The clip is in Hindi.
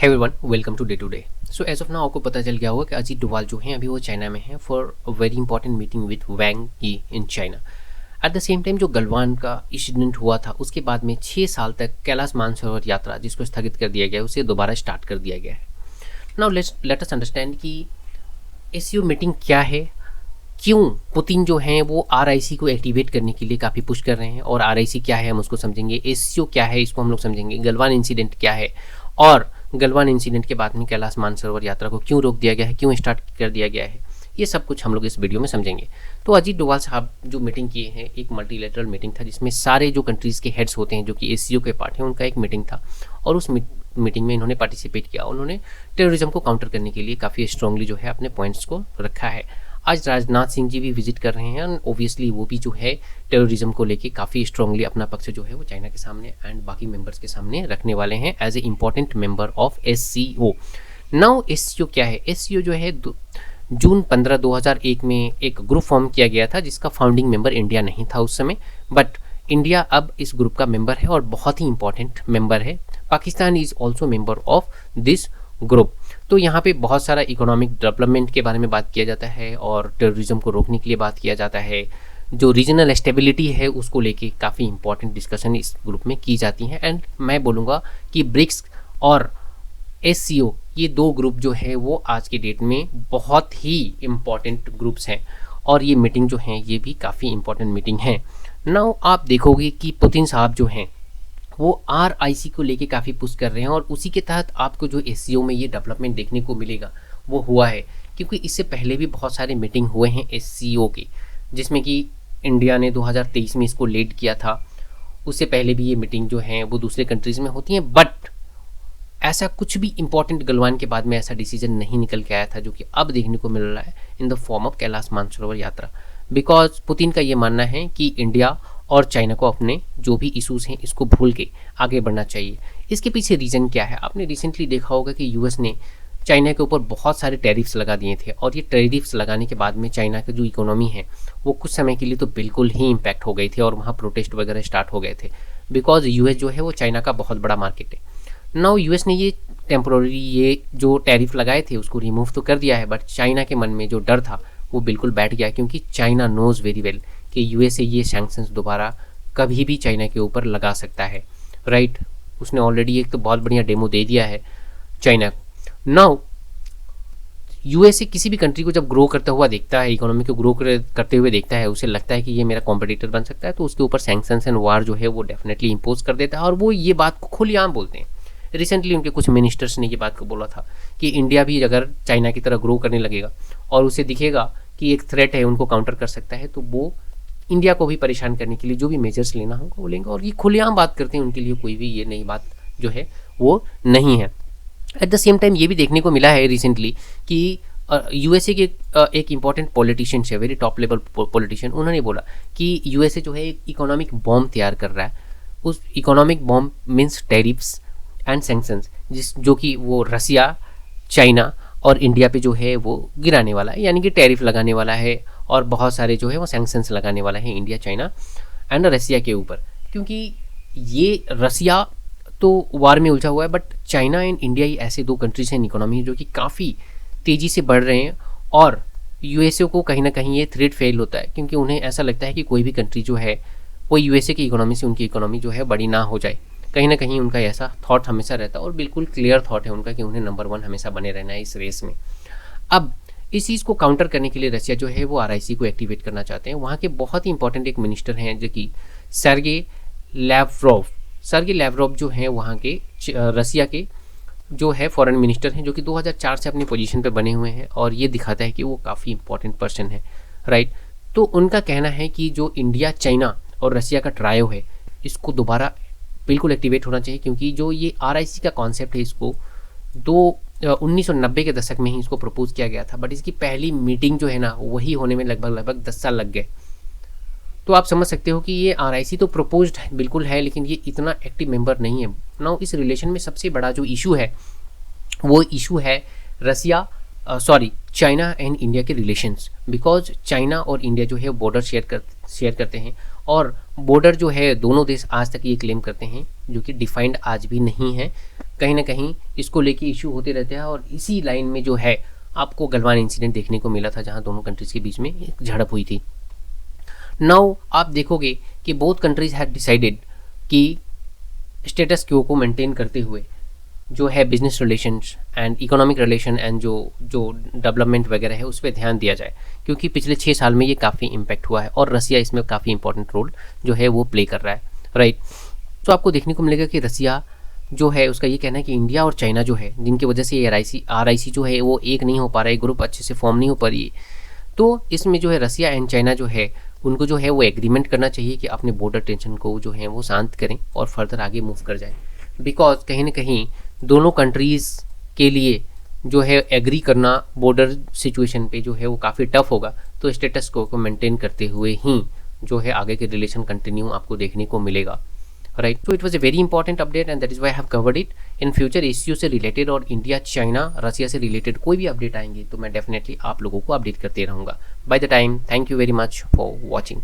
Hey everyone, welcome today. So as of now आपको पता चल गया होगा कि अजीत डोभाल जो हैं अभी वो चाइना में हैं for a very important meeting with Wang Yi in China. At the same time जो गलवान का इंसिडेंट हुआ था उसके बाद में 6 साल तक कैलाश मानसरोवर यात्रा जिसको स्थगित कर दिया गया उसे दोबारा स्टार्ट कर दिया गया है। नाउ लेट अस अंडरस्टैंड कि एससीओ मीटिंग क्या है, क्यों पुतिन जो हैं वो आरआईसी को एक्टिवेट करने के लिए काफ़ी पुश कर रहे हैं, और आरआईसी क्या है हम उसको समझेंगे, एससीओ क्या है इसको हम लोग समझेंगे, गलवान इंसिडेंट क्या है, और गलवान इंसिडेंट के बाद में कैलाश मानसरोवर यात्रा को क्यों रोक दिया गया है, क्यों स्टार्ट कर दिया गया है, ये सब कुछ हम लोग इस वीडियो में समझेंगे। तो अजीत डोभाल साहब जो मीटिंग किए हैं, एक मल्टीलेटरल मीटिंग था जिसमें सारे जो कंट्रीज़ के हेड्स होते हैं जो कि एससीओ के पार्ट हैं उनका एक मीटिंग था, और उस मीटिंग में इन्होंने पार्टिसिपेट किया। उन्होंने टेररिज्म को काउंटर करने के लिए काफ़ी स्ट्रांगली जो है अपने पॉइंट्स को रखा है। आज राजनाथ सिंह जी भी विजिट कर रहे हैं, एंड ओबियसली वो भी जो है टेररिज्म को लेके काफ़ी स्ट्रांगली अपना पक्ष जो है वो चाइना के सामने एंड बाकी मेंबर्स के सामने रखने वाले हैं as a important member of SCO. Now SCO क्या है? एससीओ जो है जून 15, 2001 में एक ग्रुप फॉर्म किया गया था जिसका फाउंडिंग मेंबर इंडिया नहीं था उस समय, बट इंडिया अब इस ग्रुप का मेंबर है और बहुत ही इंपॉर्टेंट मेंबर है। Pakistan is also member of this group. तो यहाँ पे बहुत सारा इकोनॉमिक डेवलपमेंट के बारे में बात किया जाता है और टेररिज्म को रोकने के लिए बात किया जाता है। जो रीजनल स्टेबिलिटी है उसको लेके काफ़ी इंपॉर्टेंट डिस्कशन इस ग्रुप में की जाती हैं। एंड मैं बोलूँगा कि ब्रिक्स और एससीओ ये दो ग्रुप जो है वो आज की डेट में बहुत ही इम्पॉर्टेंट ग्रुप्स हैं, और ये मीटिंग जो है ये भी काफ़ी इंपॉर्टेंट मीटिंग है। नाउ आप देखोगे कि पुतिन साहब जो हैं वो आरआईसी को लेके काफ़ी पुश कर रहे हैं, और उसी के तहत आपको जो एससीओ में ये डेवलपमेंट देखने को मिलेगा वो हुआ है, क्योंकि इससे पहले भी बहुत सारे मीटिंग हुए हैं एससीओ के, जिसमें कि इंडिया ने 2023 में इसको लीड किया था। उससे पहले भी ये मीटिंग जो है वो दूसरे कंट्रीज़ में होती हैं, बट ऐसा कुछ भी इंपॉर्टेंट गलवान के बाद में ऐसा डिसीजन नहीं निकल के आया था जो कि अब देखने को मिल रहा है in the form of Kailash Mansarovar यात्रा। बिकॉज पुतिन का ये मानना है कि इंडिया और चाइना को अपने जो भी इश्यूज़ हैं इसको भूल के आगे बढ़ना चाहिए। इसके पीछे रीज़न क्या है? आपने रिसेंटली देखा होगा कि यूएस ने चाइना के ऊपर बहुत सारे टैरिफ्स लगा दिए थे, और ये टैरिफ्स लगाने के बाद में चाइना की जो इकोनॉमी है वो कुछ समय के लिए तो बिल्कुल ही इम्पैक्ट हो गई थी, और वहाँ प्रोटेस्ट वगैरह स्टार्ट हो गए थे। बिकॉज यूएस जो है वो चाइना का बहुत बड़ा मार्केट है। नाउ यूएस ने ये टेम्पोररी ये जो टैरिफ लगाए थे उसको रिमूव तो कर दिया है, बट चाइना के मन में जो डर था वो बिल्कुल बैठ गया, क्योंकि चाइना नोज़ वेरी वेल कि यूएसए ये सैंक्शंस दोबारा कभी भी चाइना के ऊपर लगा सकता है, राइट? उसने ऑलरेडी एक तो बहुत बढ़िया डेमो दे दिया है चाइना को। नाउ यूएसए किसी भी कंट्री को जब ग्रो करता हुआ देखता है, इकोनॉमी को ग्रो करते हुए देखता है, उसे लगता है कि ये मेरा कॉम्पिटिटर बन सकता है, तो उसके ऊपर सैंक्शंस एंड वार जो है वो डेफिनेटली इम्पोज कर देता है, और वो ये बात को खुलेआम बोलते हैं। रिसेंटली उनके कुछ मिनिस्टर्स ने ये बात को बोला था कि इंडिया भी अगर चाइना की तरह ग्रो करने लगेगा और उसे दिखेगा कि एक थ्रेट है उनको काउंटर कर सकता है, तो वो इंडिया को भी परेशान करने के लिए जो भी मेजर्स लेना होगा वो लेंगे, और ये खुलेआम बात करते हैं, उनके लिए कोई भी ये नई बात जो है वो नहीं है। एट द सेम टाइम ये भी देखने को मिला है रिसेंटली कि यूएसए के एक इम्पॉर्टेंट पॉलिटिशियन है, वेरी टॉप लेवल पॉलिटिशियन, उन्होंने बोला कि यूएसए जो है एक इकोनॉमिक बॉम्ब तैयार कर रहा है। उस economic bomb means tariffs and sanctions, जो कि वो रसिया, चाइना और इंडिया पे जो है वो गिराने वाला है, यानी कि टैरिफ लगाने वाला है, और बहुत सारे जो है वो सैंक्शंस लगाने वाला है इंडिया, चाइना एंड रसिया के ऊपर। क्योंकि ये रसिया तो वार में उलझा हुआ है, बट चाइना एंड इंडिया ही ऐसे दो कंट्रीज हैं इकोनॉमी जो कि काफ़ी तेज़ी से बढ़ रहे हैं, और यूएसए को कहीं ना कहीं ये थ्रेट फेल होता है, क्योंकि उन्हें ऐसा लगता है कि कोई भी कंट्री जो है वो यूएसए की इकोनॉमी से उनकी इकोनॉमी जो है बड़ी ना हो जाए। कहीं ना कहीं उनका ऐसा थॉट हमेशा रहता है, और बिल्कुल क्लियर थॉट है उनका कि उन्हें नंबर 1 हमेशा बने रहना है इस रेस में। अब इस चीज़ को काउंटर करने के लिए रसिया जो है वो आरआईसी को एक्टिवेट करना चाहते हैं। वहाँ के बहुत ही इंपॉर्टेंट एक मिनिस्टर हैं जो कि सर्गे लैवरोव जो हैं वहाँ के रसिया के जो है फॉरेन मिनिस्टर हैं, जो कि 2004 से अपनी पोजीशन पे बने हुए हैं, और ये दिखाता है कि वो काफ़ी इंपॉर्टेंट पर्सन है, राइट? तो उनका कहना है कि जो इंडिया, चाइना और रसिया का ट्रायो है इसको दोबारा बिल्कुल एक्टिवेट होना चाहिए, क्योंकि जो ये आरआईसी का कॉन्सेप्ट है इसको 1990 के दशक में ही इसको प्रपोज किया गया था, बट इसकी पहली मीटिंग जो है ना वही होने में लगभग 10 साल लग गए। तो आप समझ सकते हो कि ये आरआईसी तो प्रपोज्ड बिल्कुल है, लेकिन ये इतना एक्टिव मेंबर नहीं है। नाउ इस रिलेशन में सबसे बड़ा जो इशू है वो इशू है चाइना एंड इंडिया के रिलेशंस, बिकॉज चाइना और इंडिया जो है बॉर्डर शेयर करते हैं, और बॉर्डर जो है दोनों देश आज तक ये क्लेम करते हैं जो कि डिफाइंड आज भी नहीं है, कहीं ना कहीं इसको लेके इशू होते रहते हैं, और इसी लाइन में जो है आपको गलवान इंसिडेंट देखने को मिला था, जहां दोनों कंट्रीज़ के बीच में एक झड़प हुई थी। नाउ आप देखोगे कि बोथ कंट्रीज हैड डिसाइडेड कि स्टेटस क्यो को मेंटेन करते हुए जो है business relations and economic relation and जो डेवलपमेंट वगैरह है उस पर ध्यान दिया जाए, क्योंकि पिछले 6 साल में ये काफ़ी इम्पैक्ट हुआ है और रसिया इसमें काफ़ी इंपॉर्टेंट रोल जो है वो प्ले कर रहा है, राइट। तो आपको देखने को मिलेगा कि रसिया जो है उसका ये कहना है कि इंडिया और चाइना जो है, जिनकी वजह से ये आर आई सी जो है वो एक नहीं हो पा रहा है, ग्रुप अच्छे से फॉर्म नहीं हो पा रही है, तो इसमें जो है रसिया एंड चाइना जो है उनको जो है वो एग्रीमेंट करना चाहिए कि अपने बॉर्डर टेंशन को जो है वो शांत करें और फर्दर आगे मूव कर जाए, बिकॉज कहीं ना कहीं दोनों कंट्रीज़ के लिए जो है एग्री करना बॉर्डर सिचुएशन पे जो है वो काफ़ी टफ होगा। तो स्टेटस को मेंटेन करते हुए ही जो है आगे के रिलेशन कंटिन्यू आपको देखने को मिलेगा, राइट। तो it was a very important update and that is why I have covered it. In future issue से रिलेटेड और इंडिया चाइना रसिया से रिलेटेड कोई भी अपडेट आएंगे तो मैं डेफिनेटली आप लोगों को अपडेट करते रहूँगा। By the time, thank you very much for watching.